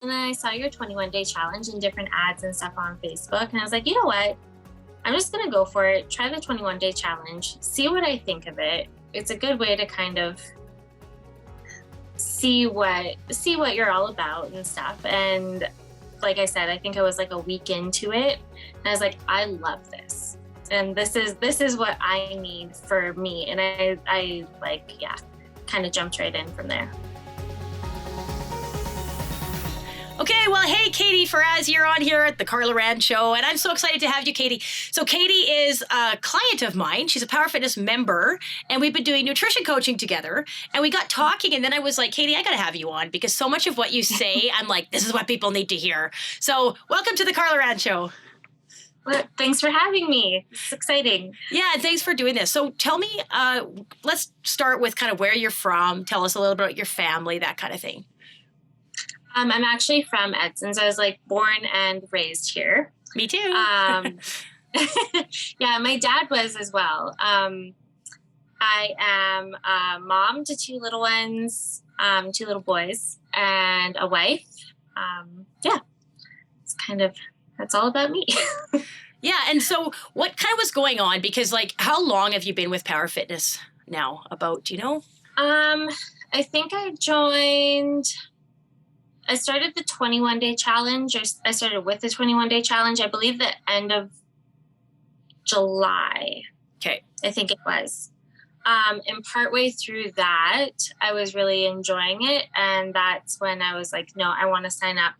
And then I saw your 21-day challenge and different ads and stuff on Facebook. And I was like, you know what? I'm just going to go for it. Try the 21-day challenge, see what I think of it. It's a good way to kind of see what you're all about and stuff. And like I said, I think I was like a week into it. And I was like, I love this. And this is what I need for me. And I like, yeah, kind of jumped right in from there. Okay, well, hey, Katy Ferraz, you're on here at the Carla Rand Show, and I'm so excited to have you, Katy. So Katy is a client of mine. She's a Power Fitness member, and we've been doing nutrition coaching together, and we got talking, and then I was like, Katy, I got to have you on, because so much of what you say, I'm like, this is what people need to hear. So welcome to the Carla Rand Show. Well, thanks for having me. It's exciting. Yeah, and thanks for doing this. So tell me, let's start with kind of where you're from. Tell us a little bit about your family, that kind of thing. I'm actually from Edson, so I was like born and raised here. Me too. Yeah, my dad was as well. I am a mom to two little ones, two little boys, and a wife. Yeah, that's all about me. Yeah, and so what kind of was going on? Because like, how long have you been with Power Fitness now? About, do you know? I think I started the 21-day challenge, or I started with the 21-day challenge, I believe the end of July. Okay. I think it was. And partway through that, I was really enjoying it. And that's when I was like, no, I want to sign up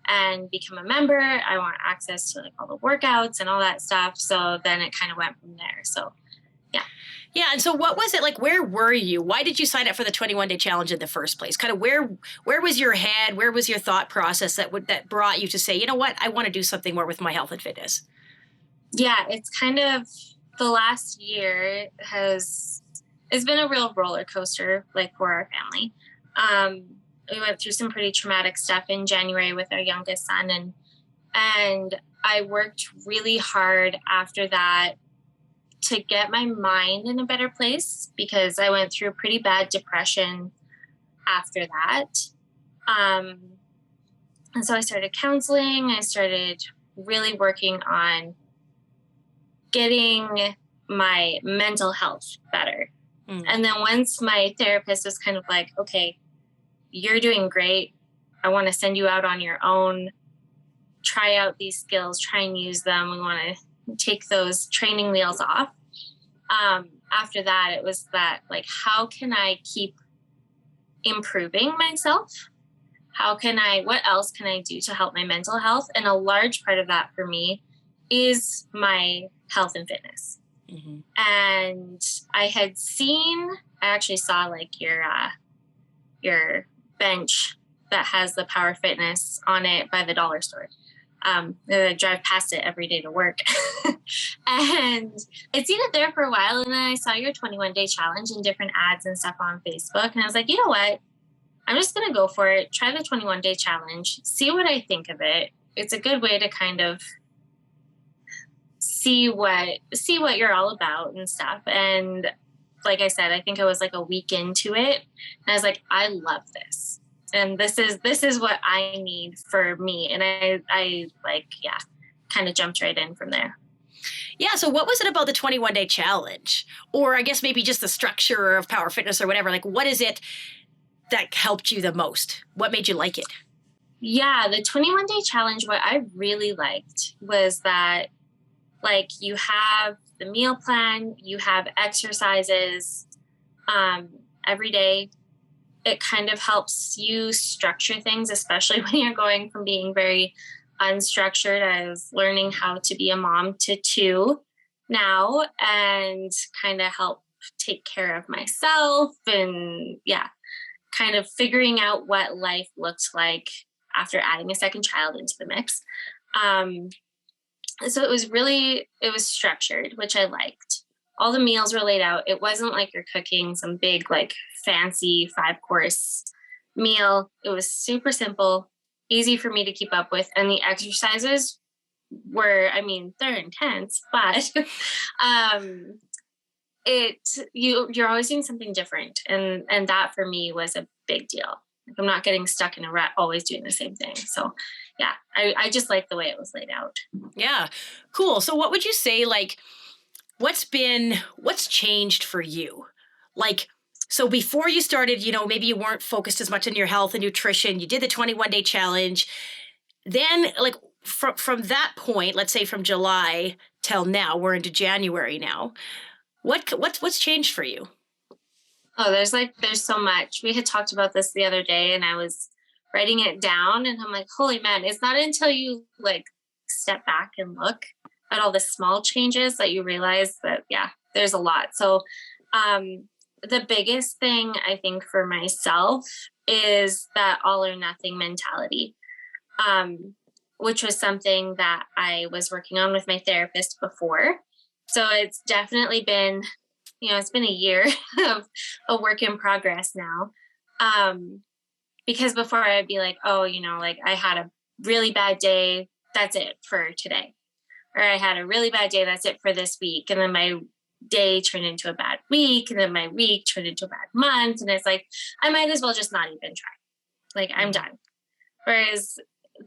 and become a member. I want access to like all the workouts and all that stuff. So then it kind of went from there. So yeah. Yeah, and so what was it like? Where were you? Why did you sign up for the 21-day challenge in the first place? Kind of where was your head? Where was your thought process that brought you to say, you know what, I want to do something more with my health and fitness? Yeah, it's kind of the last year it's been a real roller coaster, like for our family. We went through some pretty traumatic stuff in January with our youngest son, and I worked really hard after that to get my mind in a better place, because I went through a pretty bad depression after that. And so I started counseling. I started really working on getting my mental health better. And then once my therapist was kind of like, okay, you're doing great. I want to send you out on your own. Try out these skills, try and use them. We want to take those training wheels off. After that, it was that, like, how can I keep improving myself? What else can I do to help my mental health? And a large part of that for me is my health and fitness. Mm-hmm. And I actually saw like your bench that has the Power Fitness on it by the dollar store. I drive past it every day to work. And I'd seen it there for a while, and then I saw your 21-day challenge and different ads and stuff on Facebook. And I was like, you know what? I'm just going to go for it. Try the 21-day challenge, see what I think of it. It's a good way to kind of see what you're all about and stuff. And like I said, I think I was like a week into it, and I was like, I love this. And this is what I need for me. And I like, yeah, kind of jumped right in from there. Yeah. So what was it about the 21-day challenge? Or I guess maybe just the structure of Power Fitness or whatever. Like, what is it that helped you the most? What made you like it? Yeah, the 21-day challenge, what I really liked was that, like, you have the meal plan, you have exercises every day. It kind of helps you structure things, especially when you're going from being very unstructured. I was learning how to be a mom to two now, and kind of help take care of myself, and yeah, kind of figuring out what life looked like after adding a second child into the mix. So it was structured, which I liked. All the meals were laid out. It wasn't like you're cooking some big, like, fancy 5-course meal. It was super simple, easy for me to keep up with. And the exercises were, I mean, they're intense, but you're always doing something different. And that for me was a big deal. Like, I'm not getting stuck in a rut, always doing the same thing. So yeah, I just like the way it was laid out. Yeah. Cool. So what would you say, like, what's changed for you? Like, so before you started, maybe you weren't focused as much on your health and nutrition. You did the 21-day challenge. Then, like, from that point, let's say from July till now, we're into January now. What's changed for you? Oh, there's so much. We had talked about this the other day, and I was writing it down, and I'm like, holy man, it's not until you like step back and look at all the small changes that you realize that, yeah, there's a lot. So the biggest thing I think for myself is that all or nothing mentality, which was something that I was working on with my therapist before. So it's definitely been, it's been a year of a work in progress now. Because before I'd be like, oh, like I had a really bad day. That's it for today. Or I had a really bad day. That's it for this week. And then my day turned into a bad week. And then my week turned into a bad month. And it's like, I might as well just not even try. Like, I'm done. Whereas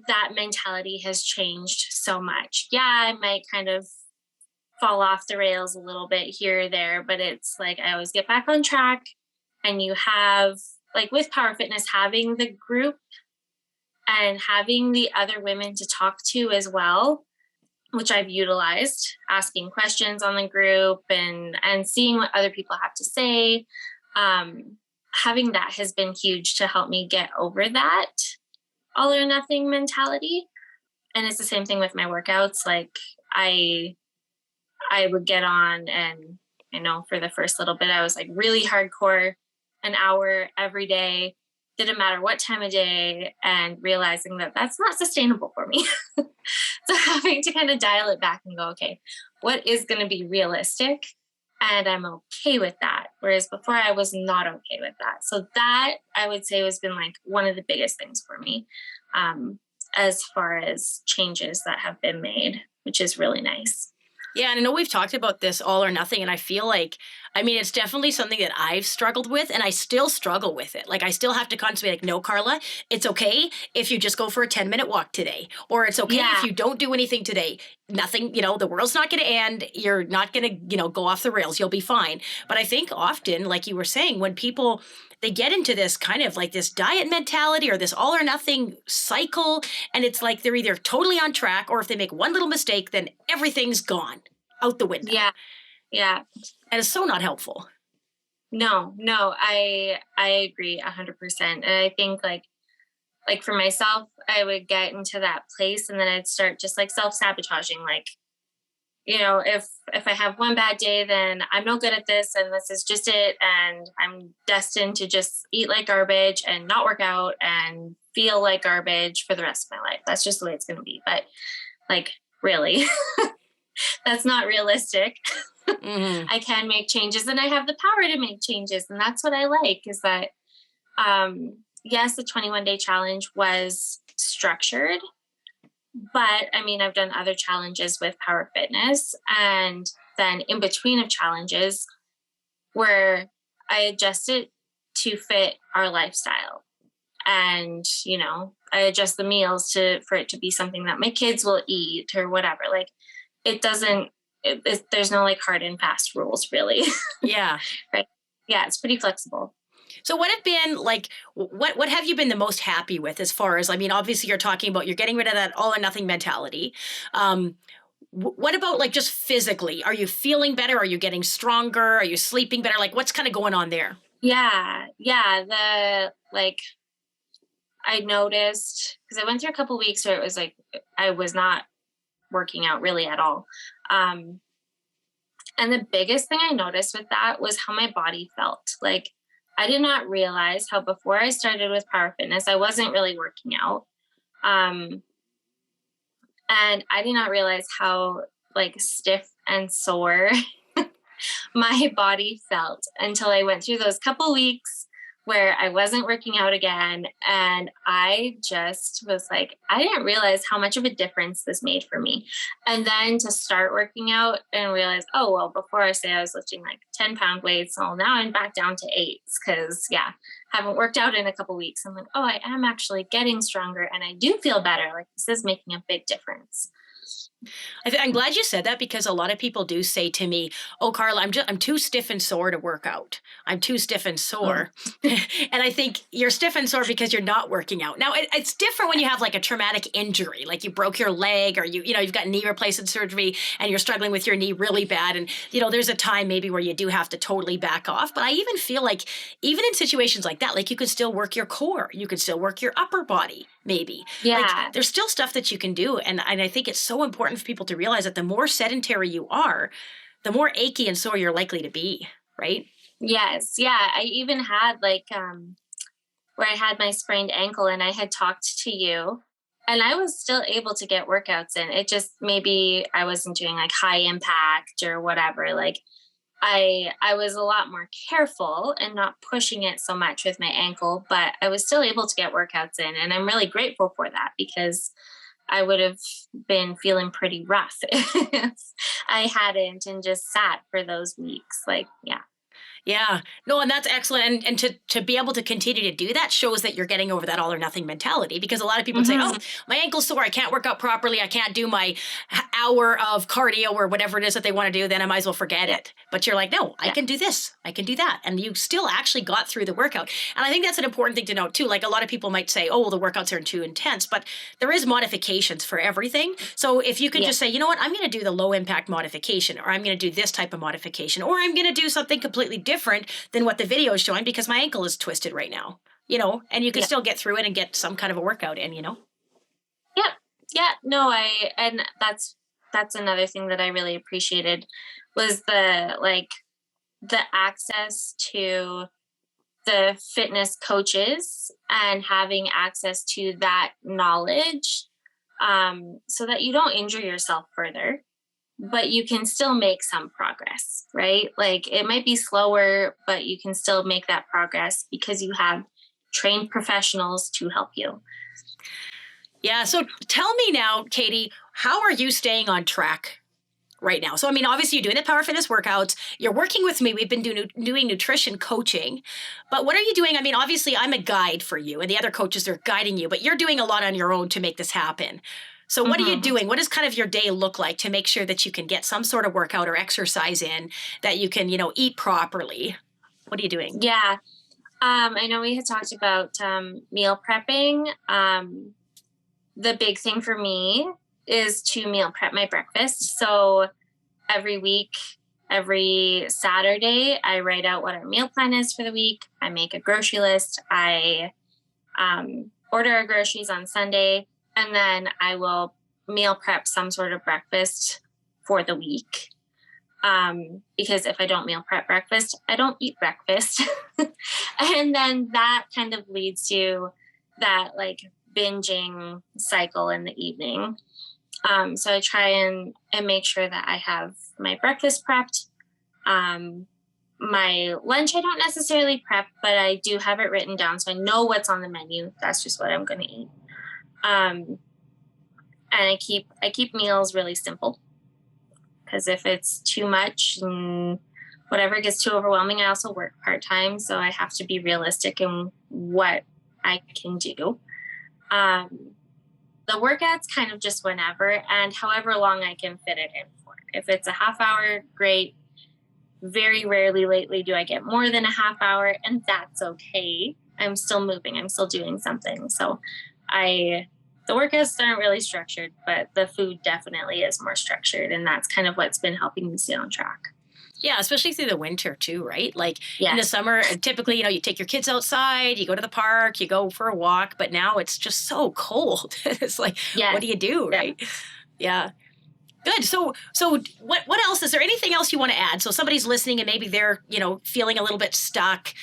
that mentality has changed so much. Yeah, I might kind of fall off the rails a little bit here or there, but it's like I always get back on track. And you have, like with Power Fitness, having the group and having the other women to talk to as well, which I've utilized, asking questions on the group and seeing what other people have to say. Having that has been huge to help me get over that all or nothing mentality. And it's the same thing with my workouts. Like I would get on, and I know for the first little bit, I was like really hardcore, an hour every day, didn't matter what time of day, and realizing that that's not sustainable for me. So having to kind of dial it back and go, okay, what is going to be realistic? And I'm okay with that. Whereas before I was not okay with that. So that I would say has been like one of the biggest things for me, as far as changes that have been made, which is really nice. Yeah, and I know we've talked about this all or nothing, and I feel like, it's definitely something that I've struggled with, and I still struggle with it. Like, I still have to constantly be like, no, Carla, it's okay if you just go for a 10-minute walk today, or it's okay if you don't do anything today. Nothing, the world's not going to end. You're not going to, go off the rails. You'll be fine. But I think often, like you were saying, when people, they get into this kind of like this diet mentality or this all or nothing cycle, and it's like they're either totally on track, or if they make one little mistake, then everything's gone out the window. Yeah. And it's so not helpful. No, I agree 100%. And I think like for myself, I would get into that place, and then I'd start just like self-sabotaging. Like, if I have one bad day, then I'm no good at this, and this is just it. And I'm destined to just eat like garbage and not work out and feel like garbage for the rest of my life. That's just the way it's going to be. But like, really, that's not realistic. Mm-hmm. I can make changes, and I have the power to make changes. And that's what I like, is that, yes, the 21-day challenge was structured, but I've done other challenges with Power Fitness, and then in between of challenges where I adjust it to fit our lifestyle. And, I adjust the meals for it to be something that my kids will eat or whatever. Like, it doesn't, there's no like hard and fast rules, really. Yeah. Right. Yeah. It's pretty flexible. So what have been like, what have you been the most happy with, as far as, obviously you're talking about, you're getting rid of that all or nothing mentality. What about like just physically? Are you feeling better? Are you getting stronger? Are you sleeping better? Like, what's kind of going on there? Yeah. I noticed, because I went through a couple of weeks where it was like, I was not working out really at all. And the biggest thing I noticed with that was how my body felt. Like, I did not realize how before I started with Power Fitness, I wasn't really working out. And I did not realize how like stiff and sore my body felt until I went through those couple weeks where I wasn't working out again. And I just was like, I didn't realize how much of a difference this made for me. And then to start working out and realize, oh, well, before I say I was lifting like 10-pound weights. So now I'm back down to 8s because, haven't worked out in a couple weeks. I'm like, oh, I am actually getting stronger and I do feel better. Like this is making a big difference. I'm glad you said that because a lot of people do say to me, "Oh, Carla, I'm too stiff and sore to work out. I'm too stiff and sore," and I think you're stiff and sore because you're not working out. Now, it's different when you have like a traumatic injury, like you broke your leg or you've got knee replacement surgery and you're struggling with your knee really bad, and there's a time maybe where you do have to totally back off. But I even feel like even in situations like that, like you can still work your core, you can still work your upper body. Maybe. Yeah. Like, there's still stuff that you can do. And I think it's so important for people to realize that the more sedentary you are, the more achy and sore you're likely to be, right? Yes. Yeah. I even had like, where I had my sprained ankle and I had talked to you and I was still able to get workouts in. It just, maybe I wasn't doing like high impact or whatever. Like I was a lot more careful and not pushing it so much with my ankle, but I was still able to get workouts in. And I'm really grateful for that because I would have been feeling pretty rough if I hadn't and just sat for those weeks. Like, yeah. Yeah, no, and that's excellent. And to be able to continue to do that shows that you're getting over that all or nothing mentality, because a lot of people say, oh, my ankle's sore, I can't work out properly, I can't do my hour of cardio or whatever it is that they want to do, then I might as well forget it. But you're like, no, I can do this, I can do that. And you still actually got through the workout. And I think that's an important thing to note too. Like a lot of people might say, oh, well, the workouts are too intense, but there is modifications for everything. So if you could just say, you know what, I'm going to do the low impact modification, or I'm going to do this type of modification, or I'm going to do something completely different than what the video is showing because my ankle is twisted right now, and you can still get through it and get some kind of a workout in, Yep. Yeah. No, and that's another thing that I really appreciated was the access to the fitness coaches and having access to that knowledge, so that you don't injure yourself further, but you can still make some progress, right? Like it might be slower, but you can still make that progress because you have trained professionals to help you. Yeah. So tell me now, Katy, how are you staying on track right now? So, I mean, obviously you're doing the power fitness workouts, you're working with me, we've been doing nutrition coaching, but what are you doing? I mean, obviously I'm a guide for you and the other coaches are guiding you, but you're doing a lot on your own to make this happen. So what are you doing? What does kind of your day look like to make sure that you can get some sort of workout or exercise in, that you can, eat properly? What are you doing? Yeah. I know we had talked about meal prepping. The big thing for me is to meal prep my breakfast. So every week, every Saturday, I write out what our meal plan is for the week. I make a grocery list. I order our groceries on Sunday. And then I will meal prep some sort of breakfast for the week. Because if I don't meal prep breakfast, I don't eat breakfast. And then that kind of leads to that like binging cycle in the evening. So I try and make sure that I have my breakfast prepped. My lunch, I don't necessarily prep, but I do have it written down. So I know what's on the menu. That's just what I'm going to eat. And I keep meals really simple, because if it's too much and whatever gets too overwhelming, I also work part-time. So I have to be realistic in what I can do. The workout's kind of just whenever and however long I can fit it in for. If it's a half hour, great. Very rarely lately do I get more than a half hour, and that's okay. I'm still moving. I'm still doing something. So the workouts aren't really structured, but the food definitely is more structured. And that's kind of what's been helping me stay on track. Yeah, especially through the winter too, right? Like in the summer, typically, you take your kids outside, you go to the park, you go for a walk, but now it's just so cold. It's like, what do you do, right? Yeah. Good. So what else? Is there anything else you want to add? So somebody's listening and maybe they're, feeling a little bit stuck.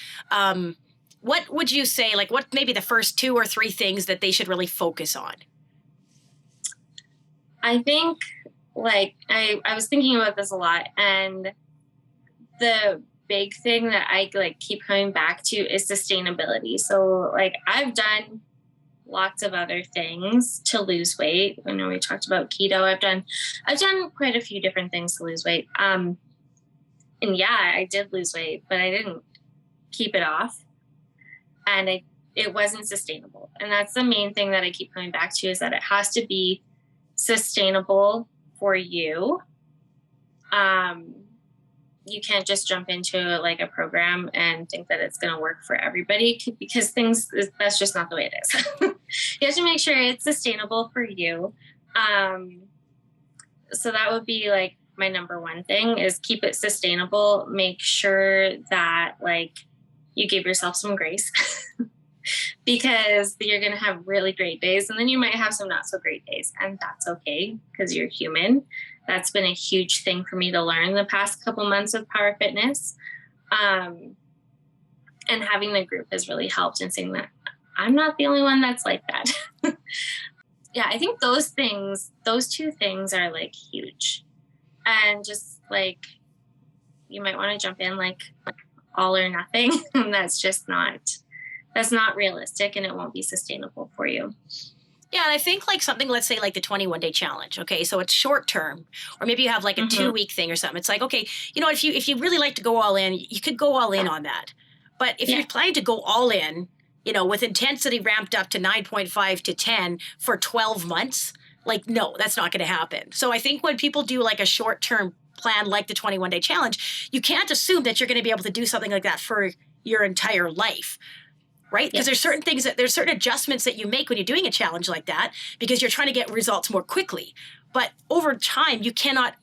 What would you say, like what maybe the first 2 or 3 things that they should really focus on? I think I was thinking about this a lot, and the big thing that I like keep coming back to is sustainability. So like I've done lots of other things to lose weight. I know we talked about keto. I've done quite a few different things to lose weight. And yeah, I did lose weight, but I didn't keep it off. And it wasn't sustainable. And that's the main thing that I keep coming back to, is that it has to be sustainable for you. You can't just jump into like a program and think that it's going to work for everybody, because that's just not the way it is. You have to make sure it's sustainable for you. So that would be like my number one thing, is keep it sustainable. Make sure that like you give yourself some grace because you're going to have really great days, and then you might have some not so great days, and that's okay because you're human. That's been a huge thing for me to learn the past couple months of Power Fitness. And having the group has really helped in saying that I'm not the only one that's like that. Yeah, I think those two things are like huge. And just like, you might want to jump in like all or nothing. And that's not realistic, and it won't be sustainable for you. Yeah, and I think like something, let's say like the 21-day challenge. Okay, so it's short term, or maybe you have like a 2-week thing or something. It's like, okay, you know, if you really like to go all in, you could go all in on that. But if you're planning to go all in, you know, with intensity ramped up to 9.5 to 10 for 12 months, like, no, that's not going to happen. So I think when people do like a short term plan like the 21-day challenge, you can't assume that you're going to be able to do something like that for your entire life. Right? Because there's certain adjustments that you make when you're doing a challenge like that, because you're trying to get results more quickly. But over time, you cannot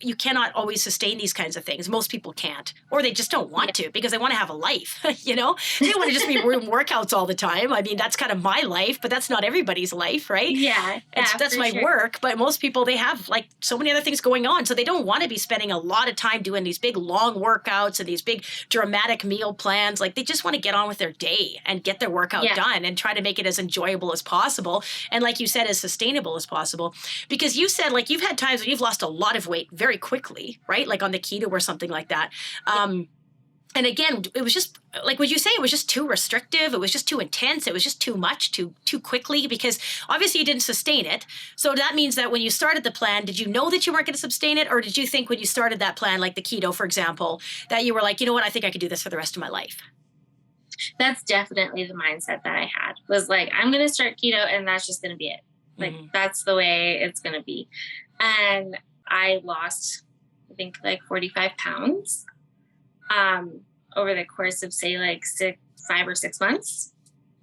always sustain these kinds of things. Most people can't, or they just don't want to, because they want to have a life. You know, they don't want to just be doing workouts all the time. I mean, that's kind of my life, but that's not everybody's life, right? Yeah, that's my work. But most people, they have like so many other things going on, so they don't want to be spending a lot of time doing these big long workouts and these big dramatic meal plans. Like, they just want to get on with their day and get their workout done and try to make it as enjoyable as possible, and like you said, as sustainable as possible. Because you said like you've had times when you've lost a lot of weight very quickly, right? Like on the keto or something like that. And again, it was just like, would you say it was just too restrictive? It was just too intense. It was just too much, too quickly, because obviously you didn't sustain it. So that means that when you started the plan, did you know that you weren't going to sustain it? Or did you think when you started that plan, like the keto, for example, that you were like, you know what, I think I could do this for the rest of my life? That's definitely the mindset that I had, was like, I'm going to start keto and that's just going to be it. Like, that's the way it's going to be. And I lost, I think, like 45 pounds over the course of, say, like 5 or 6 months,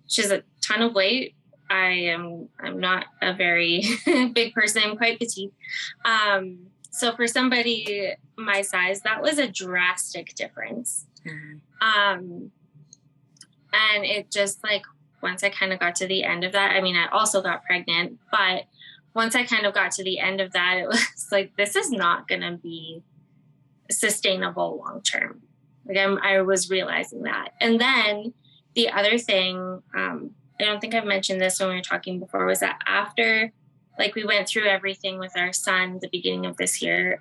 which is a ton of weight. I'm not a very big person. I'm quite petite. So for somebody my size, that was a drastic difference. And it just like, once I kind of got to the end of that, I mean, I also got pregnant, but once I kind of got to the end of that, it was like, this is not going to be sustainable long-term. Like I was realizing that. And then the other thing, I don't think I've mentioned this when we were talking before, was that after, like, we went through everything with our son the beginning of this year,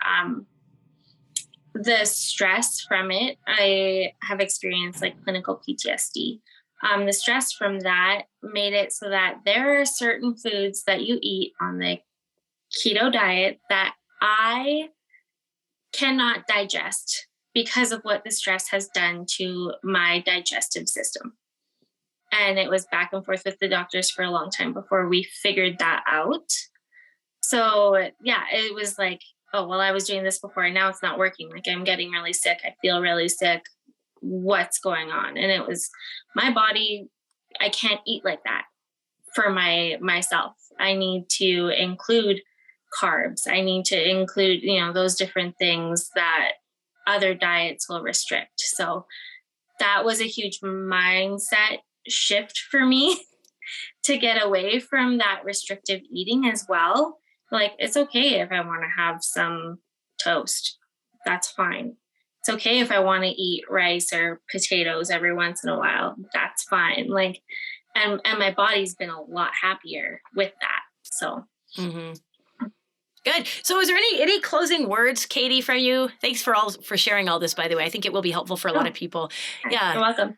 the stress from it, I have experienced like clinical PTSD. The stress from that made it so that there are certain foods that you eat on the keto diet that I cannot digest because of what the stress has done to my digestive system. And it was back and forth with the doctors for a long time before we figured that out. So yeah, it was like, oh, well, I was doing this before and now it's not working. Like, I'm getting really sick. I feel really sick. What's going on? And it was my body. I can't eat like that for myself. I need to include carbs. I need to include, those different things that other diets will restrict. So that was a huge mindset shift for me to get away from that restrictive eating as well. Like, it's okay if I want to have some toast. That's fine. It's okay if I want to eat rice or potatoes every once in a while. That's fine. Like, and my body's been a lot happier with that. So. Good. So is there any closing words, Katy, from you? Thanks for sharing all this, by the way. I think it will be helpful for a lot of people. Yeah. You're welcome.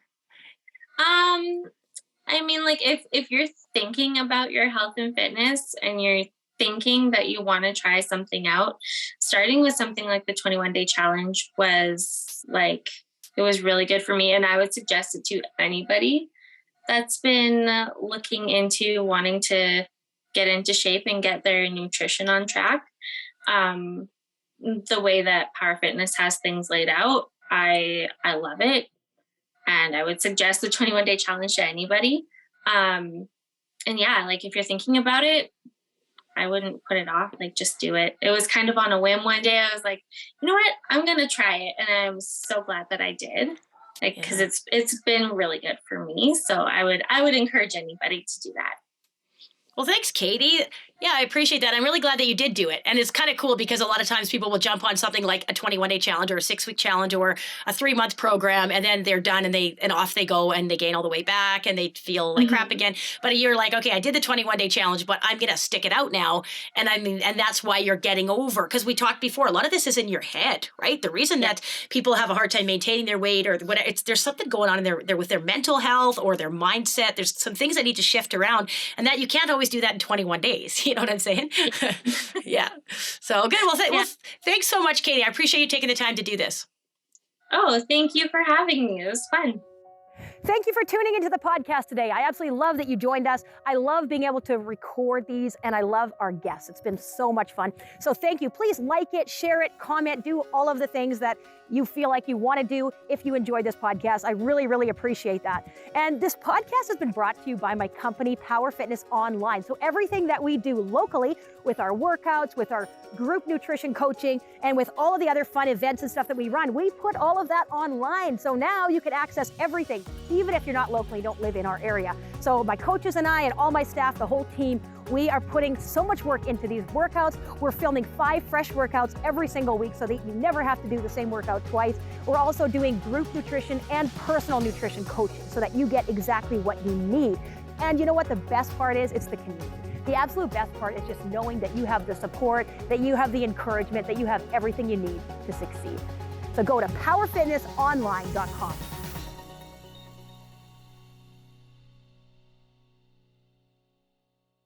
I mean, like if you're thinking about your health and fitness and you're thinking that you want to try something out, starting with something like the 21-day challenge was like, it was really good for me. And I would suggest it to anybody that's been looking into wanting to get into shape and get their nutrition on track. The way that Power Fitness has things laid out, I love it. And I would suggest the 21-day challenge to anybody. And yeah, like if you're thinking about it, I wouldn't put it off. Like just do it. It was kind of on a whim one day. I was like, you know what? I'm going to try it. And I'm so glad that I did. Like, cause it's been really good for me. So I would encourage anybody to do that. Well, thanks, Katy. Yeah, I appreciate that. I'm really glad that you did do it. And it's kind of cool because a lot of times people will jump on something like a 21-day challenge or a 6-week challenge or a 3-month program, and then they're done and off they go and they gain all the way back and they feel like crap again. But you're like, okay, I did the 21-day challenge, but I'm going to stick it out now. And and that's why you're getting over. Because we talked before, a lot of this is in your head, right? The reason that people have a hard time maintaining their weight or whatever, there's something going on in their with their mental health or their mindset. There's some things that need to shift around, and that you can't always do that in 21 days. You know what I'm saying? Yeah. So good. Well, thanks so much, Katy. I appreciate you taking the time to do this. Oh, thank you for having me. It was fun. Thank you for tuning into the podcast today. I absolutely love that you joined us. I love being able to record these, and I love our guests. It's been so much fun. So thank you. Please like it, share it, comment, do all of the things that you feel like you want to do if you enjoyed this podcast. I really, really appreciate that. And this podcast has been brought to you by my company, Power Fitness Online. So everything that we do locally with our workouts, with our group nutrition coaching, and with all of the other fun events and stuff that we run, we put all of that online. So now you can access everything, even if you're not locally, don't live in our area. So my coaches and I and all my staff, the whole team, we are putting so much work into these workouts. We're filming 5 fresh workouts every single week so that you never have to do the same workout twice. We're also doing group nutrition and personal nutrition coaching so that you get exactly what you need. And you know what the best part is? It's the community. The absolute best part is just knowing that you have the support, that you have the encouragement, that you have everything you need to succeed. So go to powerfitnessonline.com.